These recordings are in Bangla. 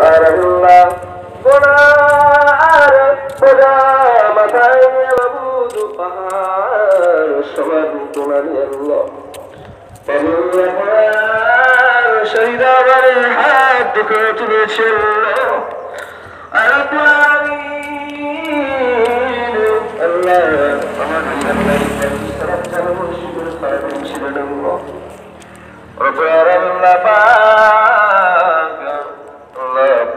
Allah Bonar Boda Matai Mabudu Pahar Saman Tunani Allah Pahar Syahida Bari Had Dikatul Syallah Al-Quranin Allah Pahar Allah Sarap Sarap Syukur Fatim Syedallah Rabbil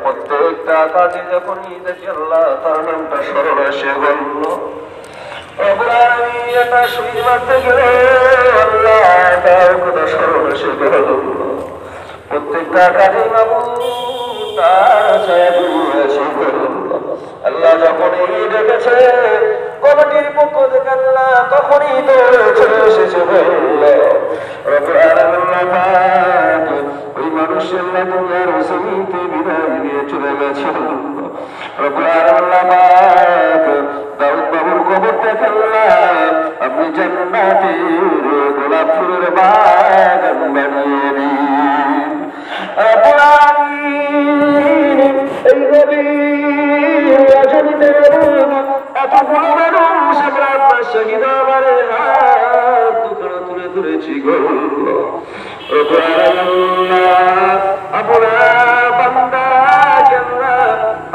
প্রত্যেকটা কাজে যখনই দেখি আল্লাহ তার নামটা স্মরণ আসে বলল এটা শুনি মারতে গেলে আল্লাহ তার কথা স্মরণ আসে বলল প্রত্যেকটা কাজে বাবু তার ছায়া আসে বলল আল্লাহ যখনই ডেকেছে কমিটির পক্ষ থেকে আল্লাহ তখনই তো চলে এসেছে বলল রব্বুল আলামিন ওই মানুষের দুনিয়ার জমিতে বিদায় নিয়ে চলে গেছে রব্বুল আলামিন দাউদ বাবুর কবর থেকে আপনি জান্নাতের গোলাপ ফুলের বাগান বানিয়ে দিন রব্বুল আলামিন এই গভীর রজনীতে এতগুলো মানুষ আমরা আপনার শহীদ আমার হাত দুখানা তুলে ধরেছি গো আপনার বান্দা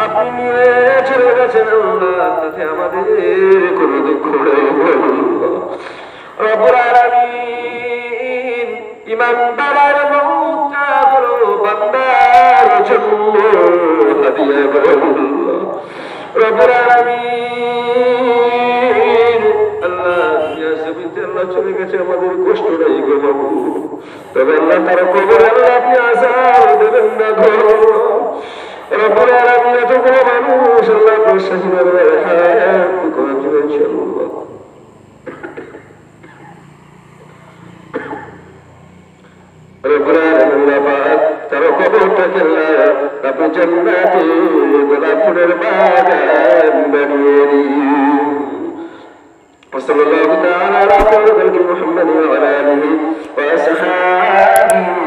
আপনি নিয়ে চলে গেছেন তাতে আমাদের কোনো দুঃখ নেই রব্বুল আলামিন ইমানদারের মউতটা হলো বান্দার জন্য হাদিয়া রব্বুল আলামিন আল্লাহ ইয়া জমিতে আল্লাহ চলে গেছে আমাদের কষ্ট নাই গো বাবু তবে আল্লাহ তার কবরে আল্লাহ আপনি আযাব দেবেন না গো রব্বুল আলামিন এতগুলো মানুষ আল্লাহ আপনার শাহিদের হায়াত করে দিয়েছে আল্লাহ রব্বুল আলামিন পাক তার কবরটাকে আল্লাহ আপনি জান্নাতে গোলাপ ফুলের বাগান বানিয়ে দিন وصلى الله تعالى على خير خلق محمد وعلى اله وصحبه